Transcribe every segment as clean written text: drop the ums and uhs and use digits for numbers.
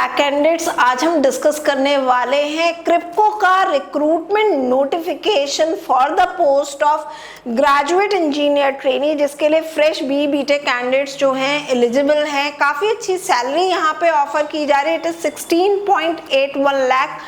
Candidates, आज हम discuss करने वाले हैं क्रिप्को का recruitment notification for the post of graduate engineer trainee, जिसके लिए फ्रेश बीटेक कैंडिडेट्स जो हैं एलिजिबल हैं। काफ़ी अच्छी सैलरी यहाँ पे ऑफर की जा रही है। It is 16.81 lakh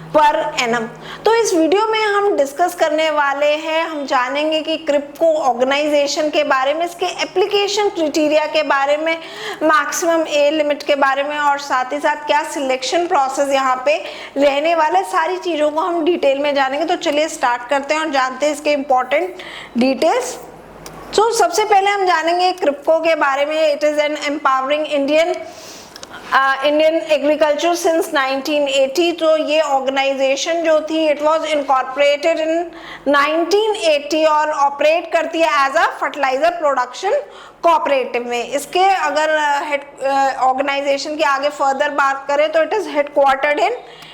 per annum. तो इस वीडियो में हम डिस्कस करने वाले हैं, हम जानेंगे कि क्रिप्को ऑर्गेनाइजेशन के बारे में, इसके एप्लीकेशन क्राइटेरिया के बारे में, मैक्सिमम एज लिमिट के बारे में और साथ ही साथ क्या सिलेक्शन प्रोसेस यहाँ पे रहने वाला है। सारी चीज़ों को हम डिटेल में जानेंगे। तो चलिए स्टार्ट करते हैं और जानते हैं इसके इम्पोर्टेंट डिटेल्स। तो सबसे पहले हम जानेंगे क्रिप्को के बारे में। It is an empowering Indian agriculture since 1980। तो ये ऑर्गेनाइजेशन जो थी इट वाज इनकॉर्पोरेटेड इन 1980 और ऑपरेट करती है as a fertiliser production cooperative में। इसके अगर ऑर्गेनाइजेशन की आगे फर्दर बात करें तो it is headquartered in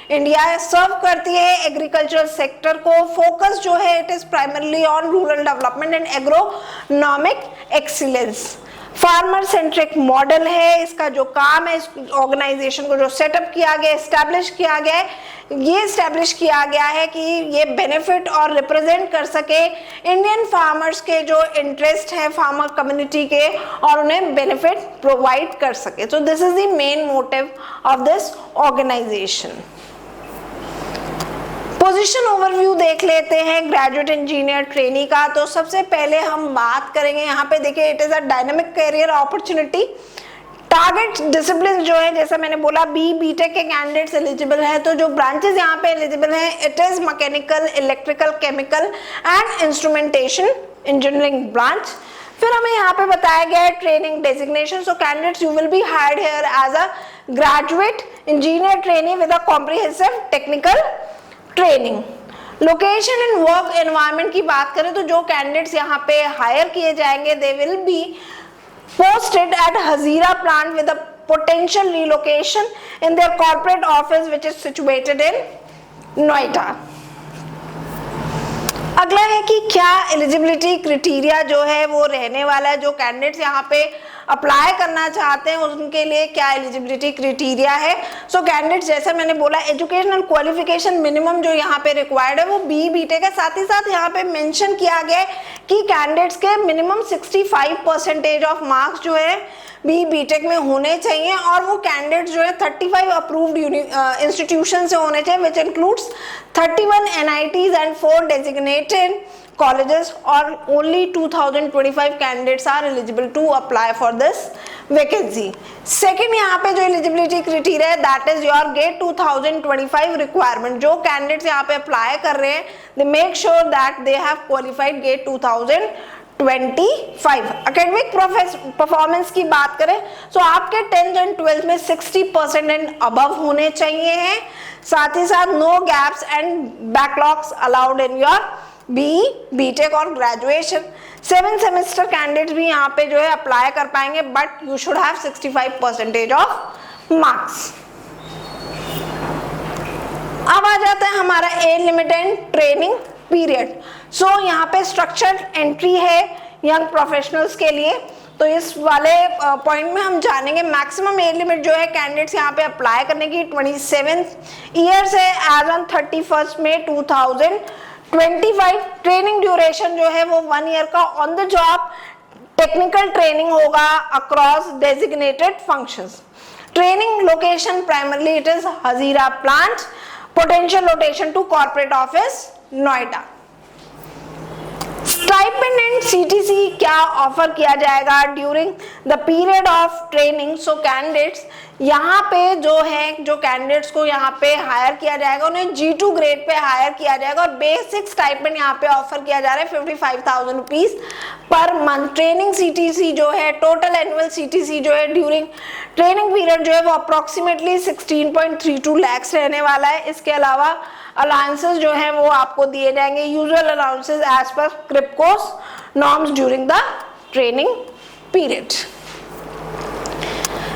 India. Serve करती है एग्रीकल्चर सेक्टर को। फोकस जो है it is primarily on rural development and agronomic excellence. Farmer centric model है इसका। जो काम है, इस ऑर्गेनाइजेशन को जो सेटअप किया गया, एस्टैब्लिश किया गया है, ये एस्टैब्लिश किया गया है कि ये बेनिफिट और रिप्रेजेंट कर सके इंडियन फार्मर्स के जो इंटरेस्ट है फार्मर कम्युनिटी के, और उन्हें बेनिफिट प्रोवाइड कर सके। तो this is the main motive of this organisation. Position overview देख लेते हैं ग्रेजुएट इंजीनियर ट्रेनी का। तो सबसे पहले हम बात करेंगे यहाँ पे, देखिए it is a dynamic career opportunity. Target discipline जो है, जैसा मैंने बोला, बीटेक के कैंडिडेट्स एलिजिबल है। तो जो ब्रांचेस यहाँ पे एलिजिबल हैं it is mechanical, electrical, chemical and instrumentation engineering branch. फिर हमें यहाँ पे बताया गया है training designation. So candidates you will be hired here as a graduate engineer trainee with a comprehensive technical training. Location and work environment की बात करें तो जो कैंडिडेट्स यहाँ पे हायर किए जाएंगे दे will be posted at Hazira plant with a potential relocation in their corporate office which is situated in Noida. अगला है कि क्या एलिजिबिलिटी क्राइटेरिया जो है वो रहने वाला है। जो कैंडिडेट्स यहाँ पे अप्लाई करना चाहते हैं उनके लिए क्या एलिजिबिलिटी क्राइटेरिया है। सो कैंडिडेट्स, जैसे मैंने बोला, एजुकेशनल क्वालिफिकेशन मिनिमम जो यहाँ पे रिक्वायर्ड है वो बीटेक है। साथ ही साथ यहाँ पे मेंशन किया गया है कि कैंडिडेट्स के मिनिमम 65% ऑफ मार्क्स जो है बीटेक में होने चाहिए, और वो कैंडिडेट्स जो है 35 अप्रूव्ड इंस्टीट्यूशन से होने चाहिए, which includes 31 NITs and 4 designated colleges, or only 2025 candidates are eligible to apply for this vacancy. Second, यहाँ पे जो eligibility criteria है that is your GATE 2025 requirement. जो candidates यहाँ पे apply कर रहे हैं they make sure that they have qualified GATE 2025. Academic performance की बात करें तो आपके 10th and 12th में 60% एंड above होने चाहिए हैं। साथ ही साथ no gaps and backlogs allowed in your B Tech और ग्रेजुएशन। 7 सेमेस्टर कैंडिडेट्स भी यहाँ पे जो है अप्लाई कर पाएंगे, but you should have 65% of marks. अब आ जाता है हमारा age limit and training period. So यहाँ पे स्ट्रक्चर्ड एंट्री है यंग प्रोफेशनल्स के लिए। तो इस वाले पॉइंट में हम जानेंगे मैक्सिमम एज लिमिट जो है कैंडिडेट्स यहाँ पे अप्लाई करने की 27 ईयर्स है age on 31 May 2025। Training duration जो है वो 1 ईयर का on the job technical training होगा across designated functions. Training location primarily it is Hazira plant, potential rotation to corporate office Noida. Stipend and CTC क्या ऑफर किया जाएगा during the period of training. So candidates यहाँ पे जो है, जो कैंडिडेट्स को यहाँ पे हायर किया जाएगा उन्हें G2 ग्रेड पे हायर किया जाएगा, और बेसिक स्टाइपेंड यहाँ पे ऑफर किया जा रहा है 55,000 rupees per month. Training CTC जो है, टोटल एनुअल सीटीसी जो है ड्यूरिंग ट्रेनिंग पीरियड जो है वो अप्रोक्सीमेटली 16.32 लाख रहने वाला है। इसके अलावा अलाउंसेस जो है वो आपको दिए जाएंगे, यूजुअल अलाउंसेस एज पर KRIBHCO's norms during the training period.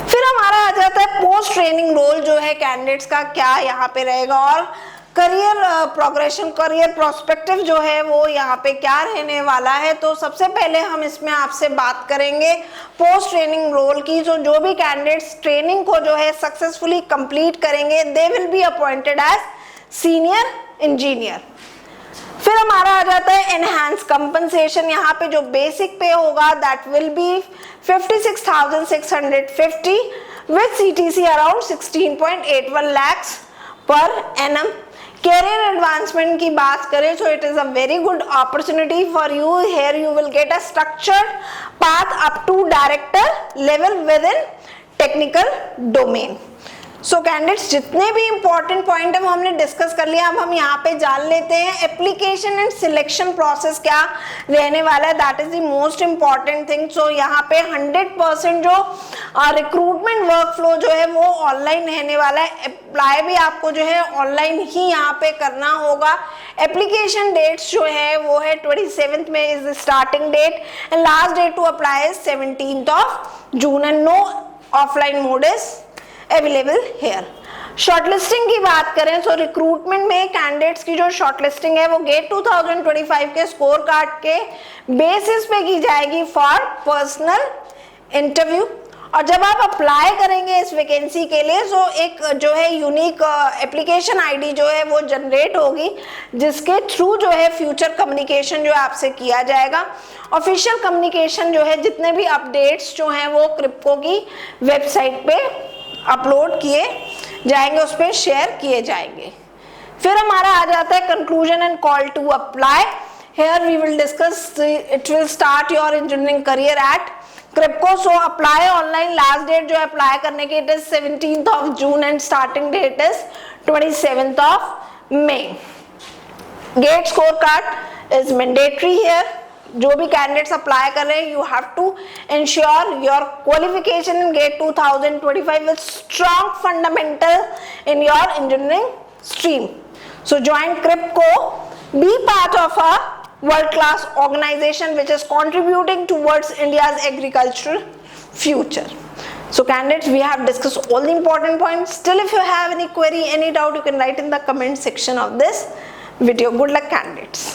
फिर हमारा आ जाता है पोस्ट ट्रेनिंग रोल जो है कैंडिडेट्स का क्या यहाँ पे रहेगा और करियर प्रोग्रेशन, करियर प्रोस्पेक्टिव जो है वो यहाँ पे क्या रहने वाला है। तो सबसे पहले हम इसमें आपसे बात करेंगे पोस्ट ट्रेनिंग रोल की। जो भी कैंडिडेट्स ट्रेनिंग को जो है सक्सेसफुली कंप्लीट करेंगे, they will be appointed as senior engineer. फिर हमारा आ जाता है एनहांस कंपनसेशन। यहाँ पे जो बेसिक पे होगा that will be 56,650 with CTC around 16.81 lakhs per annum. Career advancement की बात करें तो it is a very good opportunity for you. Here you will get a structured path up to director level within technical domain. So candidates जितने भी important point है वो हमने discuss कर लिया। अब हम यहाँ पे जान लेते हैं एप्लीकेशन एंड सिलेक्शन प्रोसेस क्या रहने वाला है। That is the most important thing. So यहाँ पे 100% जो रिक्रूटमेंट वर्क फ्लो जो है वो ऑनलाइन रहने वाला है। अप्लाई भी आपको जो है ऑनलाइन ही यहाँ पे करना होगा। एप्लीकेशन डेट्स जो है वो है 27th में is the starting date and last date to apply is 17th of June and no offline mode is available here. Shortlisting की बात करें तो रिक्रूटमेंट में कैंडिडेट्स की जो शॉर्टलिस्टिंग है वो गेट 2025 के स्कोर कार्ड के बेसिस पे की जाएगी फॉर पर्सनल इंटरव्यू। और जब आप अप्लाई करेंगे इस वैकेंसी के लिए तो एक जो है यूनिक एप्लीकेशन आईडी जो है वो जनरेट होगी, जिसके थ्रू जो है फ्यूचर कम्युनिकेशन जो है आपसे किया जाएगा। ऑफिशियल कम्युनिकेशन जो है जितने भी अपडेट्स जो हैं वो क्रिप्को की वेबसाइट पे अपलोड किए जाएंगे, उस पर शेयर किए जाएंगे। फिर हमारा आ जाता है conclusion and call to apply. Here we will discuss it will start your engineering career at KRIBHCO. So apply online, last date जो है अप्लाई करने की it is 17th of June and starting date is 27th of May। GATE score card is mandatory here. जो भी candidates apply कर रहे हैं you have to ensure your qualification in GATE 2025 with strong fundamental in your engineering stream. So join KRIBHCO, be part of a world class organization which is contributing towards India's agricultural future. So candidates, we have discussed all the important points. Still, if you have any query, any doubt, you can write in the comment section of this video. Good luck, candidates.